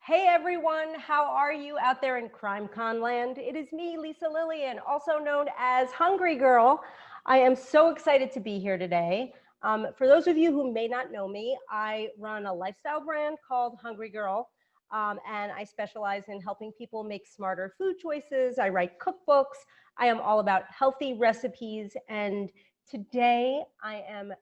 Hey everyone, how are you out there in Crime Con land? It is me, Lisa Lillien, also known as Hungry Girl. I am so excited to be here today. For those of you who may not know me, I run a lifestyle brand called Hungry Girl, and I specialize in helping people make smarter food choices. I write cookbooks. I am all about healthy recipes, and today I am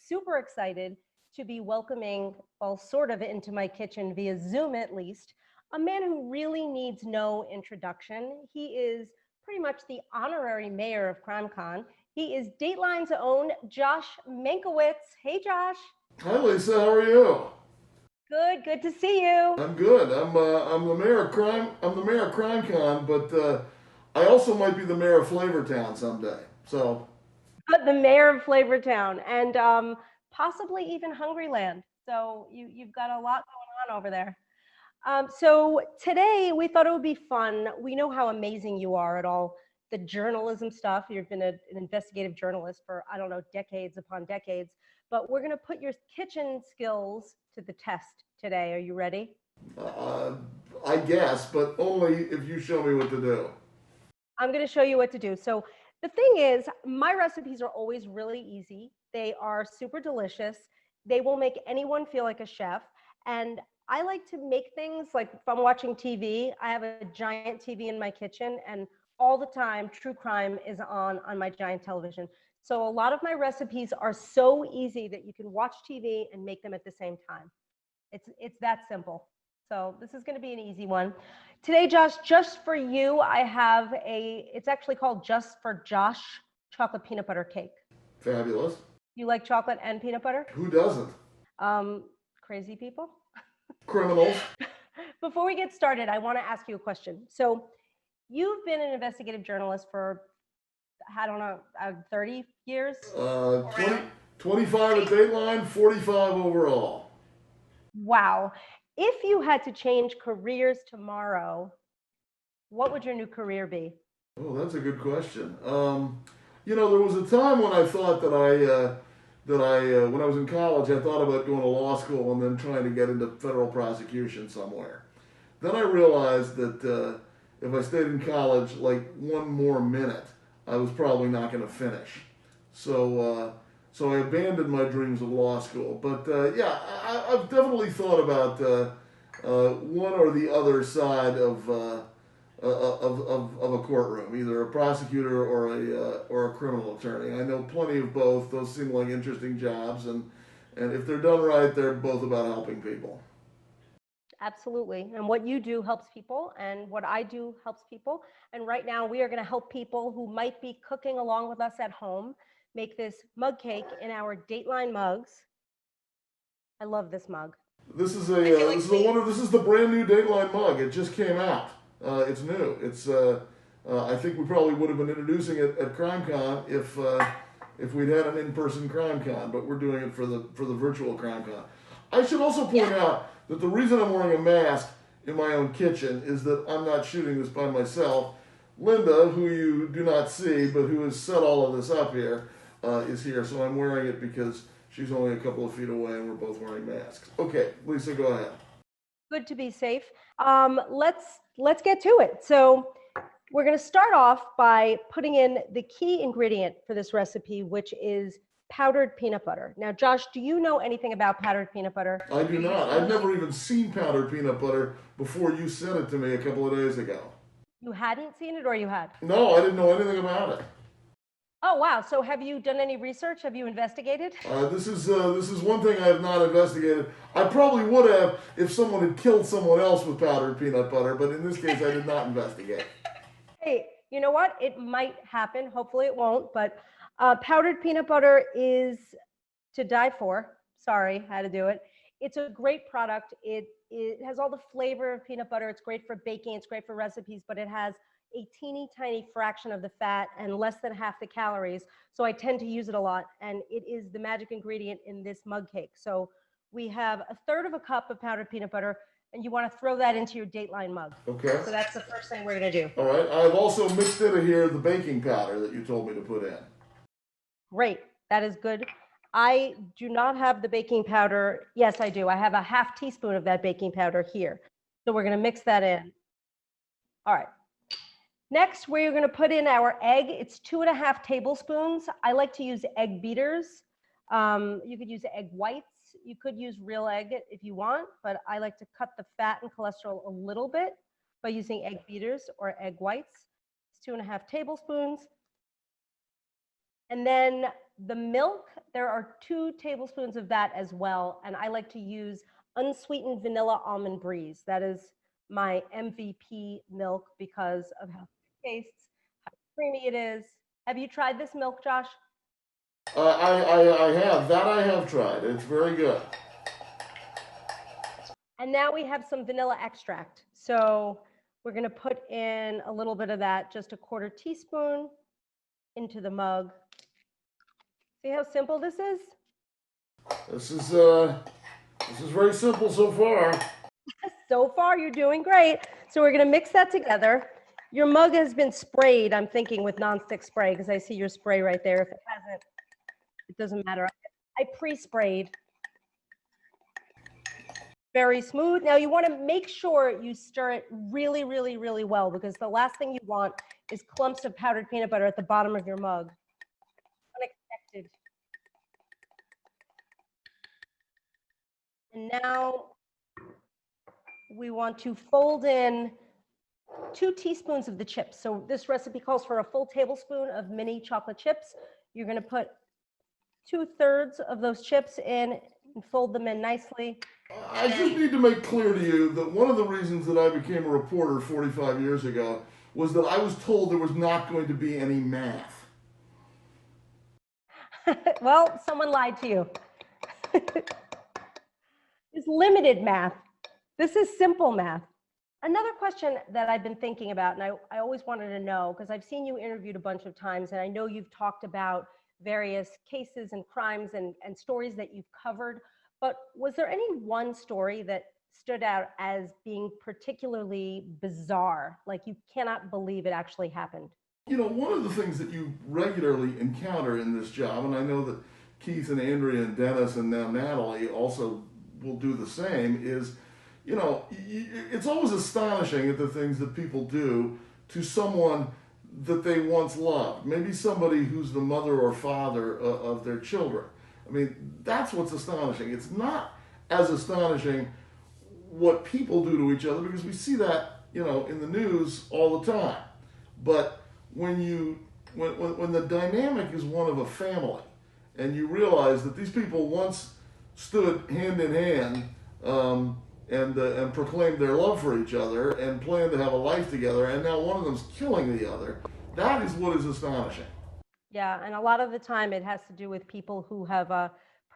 super excited to be welcoming, well, sort of into my kitchen via Zoom at least, a man who really needs no introduction. He is pretty much the honorary mayor of CrimeCon. He is Dateline's own Josh Mankiewicz. Hey, Josh. Hi Lisa, how are you? Good to see you. I'm good. I'm the mayor of crime. I'm the mayor of CrimeCon, but I also might be the mayor of Flavortown someday. So The mayor of Flavortown and possibly even Hungryland. So you've got a lot going on over there. So today we thought it would be fun. We know how amazing you are at all the journalism stuff. You've been an investigative journalist for, I don't know, decades upon decades. But we're going to put your kitchen skills to the test today. Are you ready? uh, I guess, but only if you show me what to do. I'm going to show you what to do. So the thing is, my recipes are always really easy. They are super delicious. They will make anyone feel like a chef. And I like to make things like if I'm watching TV, I have a giant TV in my kitchen, and all the time true crime is on my giant television. So a lot of my recipes are so easy that you can watch TV and make them at the same time. It's that simple. So this is going to be an easy one. Today, Josh, just for you, I have it's actually called Just for Josh chocolate peanut butter cake. Fabulous. You like chocolate and peanut butter? Who doesn't? Crazy people. Criminals. Before we get started, I want to ask you a question. So you've been an investigative journalist for, I don't know, 30 years? 20, 25 at Dateline, 45 overall. Wow. If you had to change careers tomorrow, what would your new career be? Oh, that's a good question. There was a time when I thought when I was in college, I thought about going to law school and then trying to get into federal prosecution somewhere. Then I realized that if I stayed in college like one more minute, I was probably not going to finish. So I abandoned my dreams of law school. But yeah, I've definitely thought about one or the other side of a courtroom, either a prosecutor or a criminal attorney. I know plenty of both. Those seem like interesting jobs, and if they're done right, they're both about helping people. Absolutely. And what you do helps people, and what I do helps people. And right now, we are going to help people who might be cooking along with us at home make this mug cake in our Dateline mugs. I love this mug. This is the brand new Dateline mug. It just came out. It's new. I think we probably would have been introducing it at CrimeCon if we'd had an in-person CrimeCon, but we're doing it for the virtual CrimeCon. I should also point out that the reason I'm wearing a mask in my own kitchen is that I'm not shooting this by myself. Linda, who you do not see, but who has set all of this up here, is here. So I'm wearing it because she's only a couple of feet away and we're both wearing masks. Okay, Lisa, go ahead. Good to be safe. Let's get to it. So we're going to start off by putting in the key ingredient for this recipe, which is powdered peanut butter. Now, Josh, do you know anything about powdered peanut butter? I do not. I've never even seen powdered peanut butter before you sent it to me a couple of days ago. You hadn't seen it, or you had? No, I didn't know anything about it. Oh, wow. So have you done any research? Have you investigated? This is one thing I have not investigated. I probably would have if someone had killed someone else with powdered peanut butter, but in this case, I did not investigate. Hey, you know what? It might happen. Hopefully it won't. But powdered peanut butter is to die for. Sorry, had to do it. It's a great product. It has all the flavor of peanut butter. It's great for baking. It's great for recipes, but it has a teeny tiny fraction of the fat and less than half the calories. So I tend to use it a lot. And it is the magic ingredient in this mug cake. So we have 1/3 cup of powdered peanut butter, and you want to throw that into your Dateline mug. Okay. So that's the first thing we're going to do. All right. I've also mixed into here the baking powder that you told me to put in. Great. That is good. I do not have the baking powder. Yes, I do. I have a 1/2 teaspoon of that baking powder here. So we're going to mix that in. All right. Next, we're going to put in our egg. It's 2.5 tablespoons. I like to use egg beaters. You could use egg whites. You could use real egg if you want, but I like to cut the fat and cholesterol a little bit by using egg beaters or egg whites. It's 2.5 tablespoons. And then the milk, there are 2 tablespoons of that as well. And I like to use unsweetened vanilla almond brie. That is my MVP milk because of how it tastes, how creamy it is. Have you tried this milk, Josh? I have. That I have tried. It's very good. And now we have some vanilla extract. So we're going to put in a little bit of that, just a 1/4 teaspoon into the mug. See how simple this is? This is very simple so far. So far, you're doing great. So we're going to mix that together. Your mug has been sprayed, I'm thinking, with nonstick spray, because I see your spray right there. If it hasn't, it doesn't matter. I pre-sprayed. Very smooth. Now you want to make sure you stir it really, really, really well, because the last thing you want is clumps of powdered peanut butter at the bottom of your mug. Unexpected. And now we want to fold in 2 teaspoons of the chips. So this recipe calls for a full tablespoon of mini chocolate chips. You're going to put 2/3 of those chips in and fold them in nicely. I just need to make clear to you that one of the reasons that I became a reporter 45 years ago was that I was told there was not going to be any math. Well, someone lied to you. It's limited math. This is simple math. Another question that I've been thinking about, and I always wanted to know, because I've seen you interviewed a bunch of times, and I know you've talked about various cases and crimes and stories that you've covered, but was there any one story that stood out as being particularly bizarre, like you cannot believe it actually happened? You know, one of the things that you regularly encounter in this job, and I know that Keith and Andrea and Dennis and now Natalie also will do the same, is, you know, it's always astonishing at the things that people do to someone that they once loved. Maybe somebody who's the mother or father of their children. I mean, that's what's astonishing. It's not as astonishing what people do to each other, because we see that, you know, in the news all the time. But when the dynamic is one of a family, and you realize that these people once stood hand in hand and proclaimed their love for each other and planned to have a life together, and now one of them's killing the other, that is what is astonishing. Yeah, and a lot of the time it has to do with people who have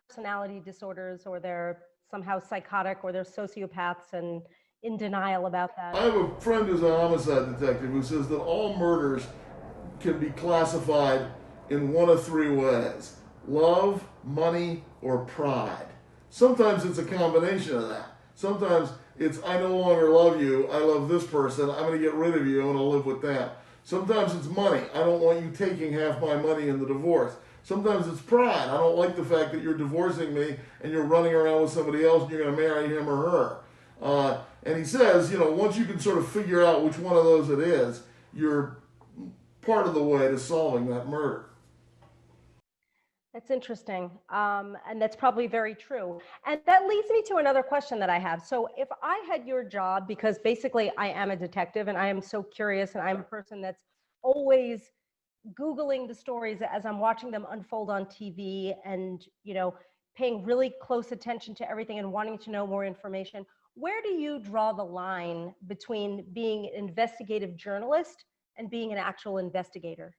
personality disorders, or they're somehow psychotic, or they're sociopaths and in denial about that. I have a friend who's a homicide detective who says that all murders can be classified in one of 3 ways: love, money, or pride. Sometimes it's a combination of that. Sometimes it's, I no longer love you, I love this person, I'm going to get rid of you, I'm going to live with them. Sometimes it's money, I don't want you taking half my money in the divorce. Sometimes it's pride, I don't like the fact that you're divorcing me and you're running around with somebody else and you're going to marry him or her. And he says, you know, once you can sort of figure out which one of those it is, you're part of the way to solving that murder. That's interesting. And that's probably very true. And that leads me to another question that I have. So if I had your job, because basically I am a detective and I am so curious, and I'm a person that's always Googling the stories as I'm watching them unfold on TV, and, you know, paying really close attention to everything and wanting to know more information, where do you draw the line between being an investigative journalist and being an actual investigator?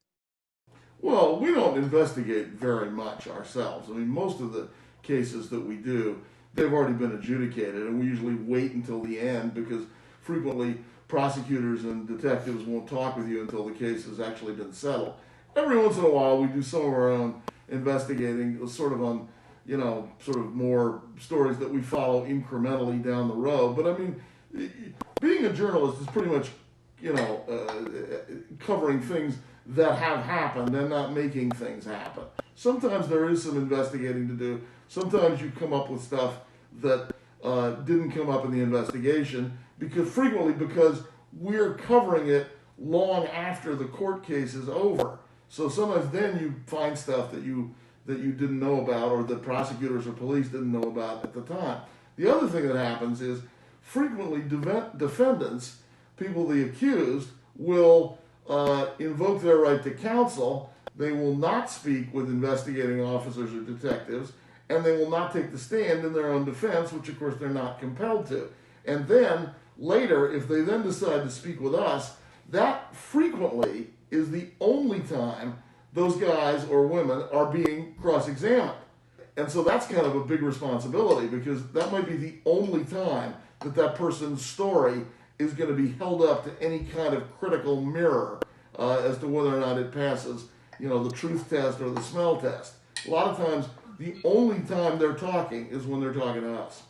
Well, we don't investigate very much ourselves. I mean, most of the cases that we do, they've already been adjudicated, and we usually wait until the end, because frequently prosecutors and detectives won't talk with you until the case has actually been settled. Every once in a while, we do some of our own investigating, sort of on, you know, sort of more stories that we follow incrementally down the road. But I mean, being a journalist is pretty much, you know, covering things that have happened and not making things happen. Sometimes there is some investigating to do. Sometimes you come up with stuff that didn't come up in the investigation. because we're covering it long after the court case is over. So sometimes then you find stuff that you didn't know about, or that prosecutors or police didn't know about at the time. The other thing that happens is frequently defendants, people the accused, will invoke their right to counsel. They will not speak with investigating officers or detectives, and they will not take the stand in their own defense, which of course they're not compelled to. And then later, if they then decide to speak with us, that frequently is the only time those guys or women are being cross-examined. And so that's kind of a big responsibility, because that might be the only time that that person's story is going to be held up to any kind of critical mirror as to whether or not it passes, the truth test or the smell test. A lot of times, the only time they're talking is when they're talking to us.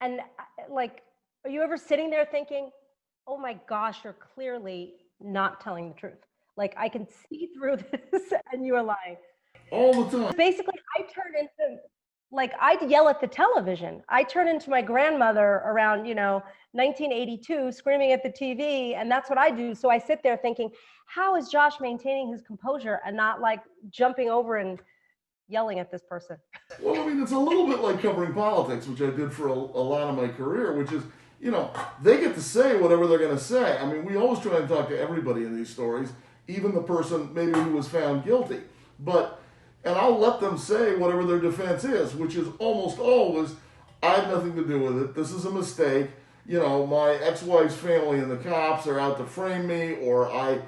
And are you ever sitting there thinking, oh my gosh, you're clearly not telling the truth? Like, I can see through this and you are lying. All the time. Basically, I turn into, I'd yell at the television. I turn into my grandmother around, 1982, screaming at the TV, and that's what I do. So I sit there thinking, how is Josh maintaining his composure and not jumping over and yelling at this person? Well, I mean, it's a little bit like covering politics, which I did for a lot of my career, which is, they get to say whatever they're going to say. I mean, we always try and talk to everybody in these stories, even the person maybe who was found guilty. And I'll let them say whatever their defense is, which is almost always, I had nothing to do with it. This is a mistake. My ex-wife's family and the cops are out to frame me, or I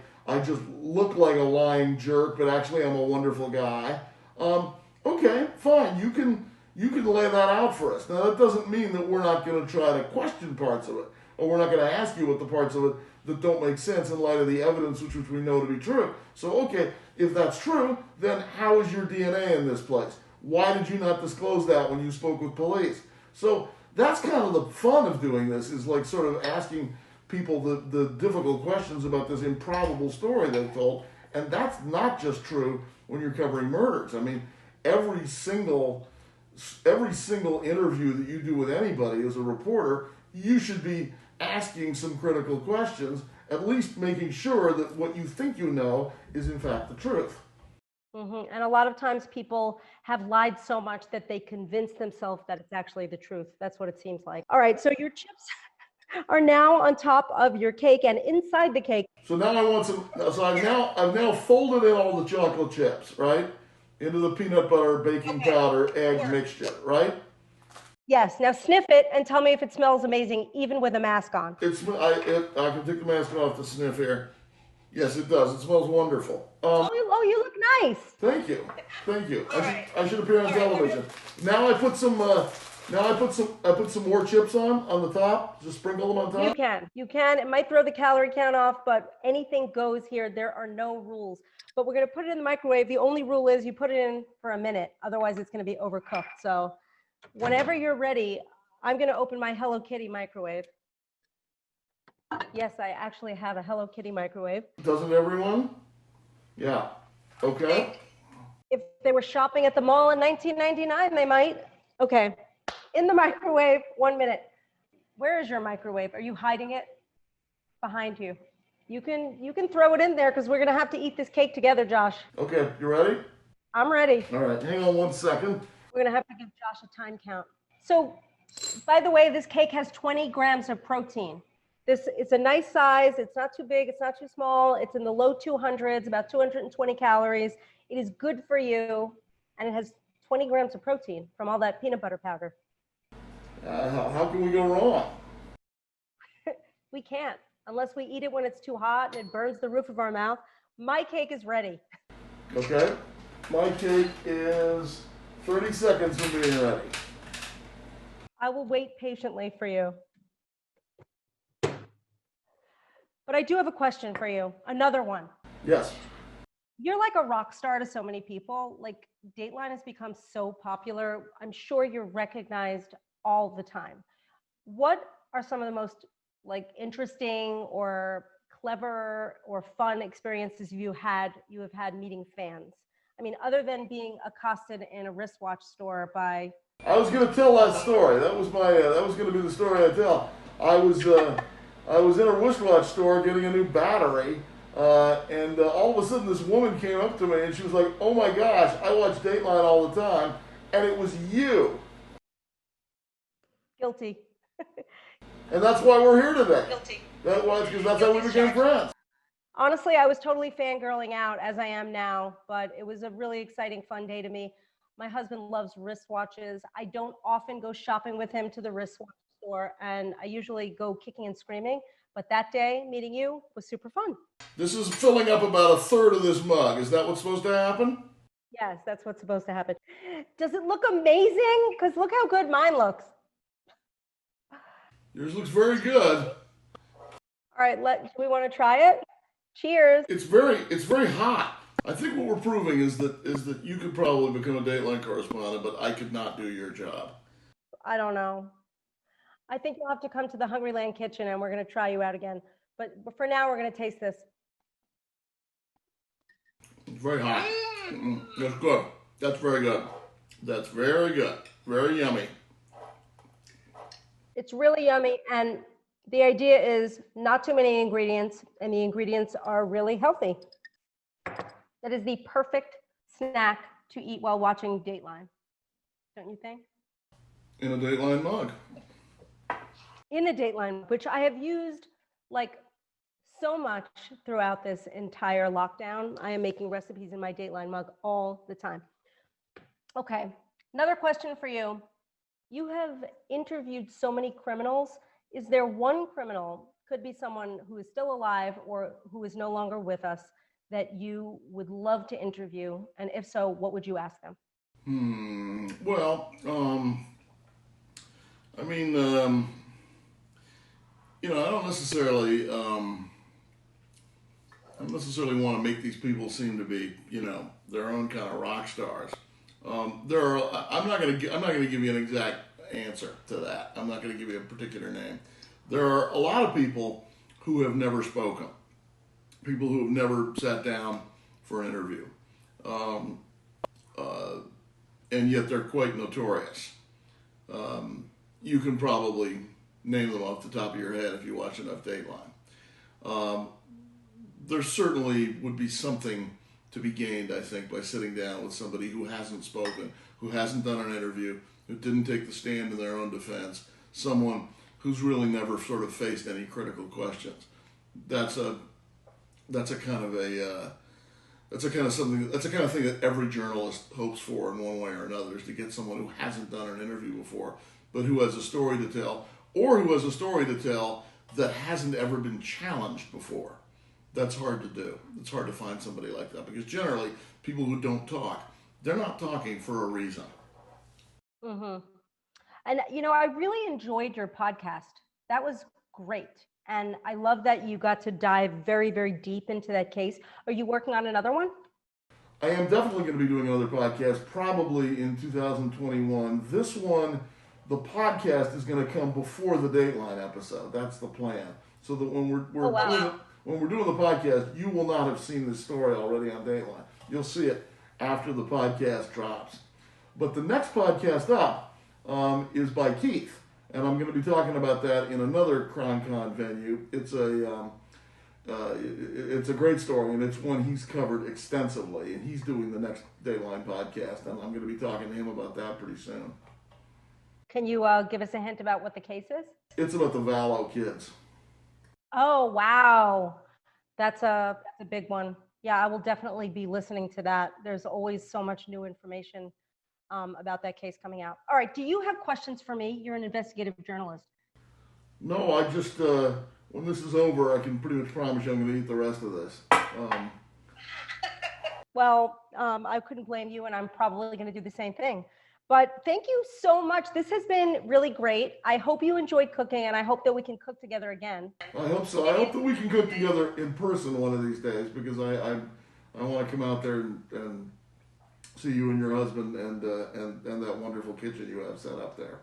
just look like a lying jerk, but actually I'm a wonderful guy. Okay, fine. You can lay that out for us. Now, that doesn't mean that we're not going to try to question parts of it, or we're not going to ask you what the parts of it that don't make sense in light of the evidence which we know to be true. So, okay, if that's true, then how is your DNA in this place? Why did you not disclose that when you spoke with police? So that's kind of the fun of doing this, is sort of asking people the difficult questions about this improbable story they've told. And that's not just true when you're covering murders. I mean, every single interview that you do with anybody as a reporter, you should be asking some critical questions, at least making sure that what you think you know is in fact the truth. Mm-hmm. And a lot of times people have lied so much that they convince themselves that it's actually the truth. That's what it seems like. All right, so your chips are now on top of your cake, and inside the cake. So now I want some. So I've now folded in all the chocolate chips, right, into the peanut butter, baking powder, egg mixture, right? Yes. Now sniff it and tell me if it smells amazing, even with a mask on. I can take the mask off to sniff here. Yes, it does. It smells wonderful. You look nice. Thank you. Right. I should appear on television. Now I put some. I put some more chips on the top. Just sprinkle them on top. You can. It might throw the calorie count off, but anything goes here. There are no rules. But we're going to put it in the microwave. The only rule is you put it in for a minute. Otherwise, it's going to be overcooked. So whenever you're ready, I'm going to open my Hello Kitty microwave. Yes, I actually have a Hello Kitty microwave. Doesn't everyone? Yeah. Okay. If they were shopping at the mall in 1999, they might. Okay. In the microwave, 1 minute. Where is your microwave? Are you hiding it? Behind you. You can throw it in there, because we're going to have to eat this cake together, Josh. Okay. You ready? I'm ready. All right. Hang on 1 second. We're going to have to give Josh a time count. So, by the way, this cake has 20 grams of protein. It's a nice size. It's not too big. It's not too small. It's in the low 200s, about 220 calories. It is good for you, and it has 20 grams of protein from all that peanut butter powder. How can we go wrong? We can't, unless we eat it when it's too hot and it burns the roof of our mouth. My cake is ready. Okay. My cake is 30 seconds from being ready. I will wait patiently for you. But I do have a question for you. Another one. Yes. You're like a rock star to so many people. Dateline has become so popular. I'm sure you're recognized all the time. What are some of the most interesting or clever or fun experiences you have had meeting fans? I mean, other than being accosted in a wristwatch store by... I was going to tell that story. That was going to be the story I tell. I was in a wristwatch store getting a new battery, and all of a sudden this woman came up to me and she was like, "Oh my gosh, I watch Dateline all the time, and it was you." Guilty. And that's why we're here today. Guilty. That was because that's how we became friends. Honestly, I was totally fangirling out as I am now, but it was a really exciting, fun day to me. My husband loves wristwatches. I don't often go shopping with him to the wristwatch store, and I usually go kicking and screaming. But that day, meeting you was super fun. This is filling up about a third of this mug. Is that what's supposed to happen? Yes, that's what's supposed to happen. Does it look amazing? Because look how good mine looks. Yours looks very good. All right, do we want to try it? Cheers. It's very hot. I think what we're proving is that you could probably become a Dateline correspondent, but I could not do your job. I don't know. I think you'll have to come to the Hungryland kitchen and we're going to try you out again. But for now, we're going to taste this. It's very hot. That's good. That's very good. That's very good. Very yummy. It's really yummy, and the idea is not too many ingredients, and the ingredients are really healthy. That is the perfect snack to eat while watching Dateline, don't you think? In a Dateline mug. In a Dateline, which I have used like so much throughout this entire lockdown. I am making recipes in my Dateline mug all the time. Okay, another question for you. You have interviewed so many criminals. Is there one criminal, could be someone who is still alive or who is no longer with us, that you would love to interview? And if so, what would you ask them? Well, I mean, I don't necessarily want to make these people seem to be, their own kind of rock stars. I'm not going to give you an exact answer to that. I'm not going to give you a particular name. There are a lot of people who have never spoken, people who have never sat down for an interview, and yet they're quite notorious. You can probably name them off the top of your head if you watch enough Dateline. There certainly would be something to be gained, I think, by sitting down with somebody who hasn't spoken, who hasn't done an interview, who didn't take the stand in their own defense, someone who's really never sort of faced any critical questions. That's a kind of thing that every journalist hopes for in one way or another, is to get someone who hasn't done an interview before, but who has a story to tell, or who has a story to tell that hasn't ever been challenged before. That's hard to do. It's hard to find somebody like that, because generally people who don't talk, they're not talking for a reason. Mm-hmm. And, I really enjoyed your podcast. That was great. And I love that you got to dive very, very deep into that case. Are you working on another one? I am definitely going to be doing another podcast, probably in 2021. This one, the podcast is going to come before the Dateline episode. That's the plan. So that when we're doing the podcast, you will not have seen this story already on Dateline. You'll see it after the podcast drops. But the next podcast up is by Keith, and I'm going to be talking about that in another CrimeCon venue. It's a great story, and it's one he's covered extensively, and he's doing the next Dateline podcast, and I'm going to be talking to him about that pretty soon. Can you give us a hint about what the case is? It's about the Vallow kids. Oh, wow. That's a big one. Yeah, I will definitely be listening to that. There's always so much new information about that case coming out. All right. Do you have questions for me? You're an investigative journalist. No, I just, when this is over, I can pretty much promise you I'm going to eat the rest of this. Well, I couldn't blame you, and I'm probably going to do the same thing. But thank you so much. This has been really great. I hope you enjoyed cooking, and I hope that we can cook together again. I hope so. I hope that we can cook together in person one of these days, because I want to come out there and see you and your husband and that wonderful kitchen you have set up there.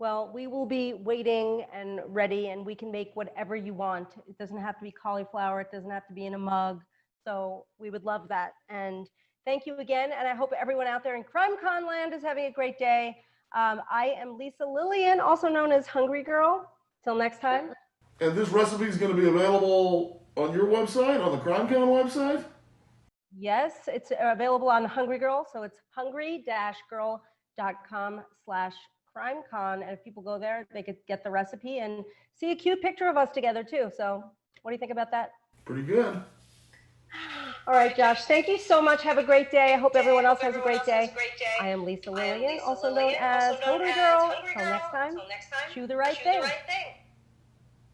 Well, we will be waiting and ready, and we can make whatever you want. It doesn't have to be cauliflower. It doesn't have to be in a mug. So we would love that. And thank you again. And I hope everyone out there in CrimeCon land is having a great day. I am Lisa Lillien, also known as Hungry Girl. Till next time. And this recipe is going to be available on your website, on the CrimeCon website? Yes, it's available on Hungry Girl. So it's hungry-girl.com/CrimeCon. And if people go there, they could get the recipe and see a cute picture of us together too. So what do you think about that? Pretty good. All right, Josh, thank you so much. Have a great day. I hope everyone else has a great day. I am Lisa Lillien, also known as Hungry Girl. Till next time, chew the right thing.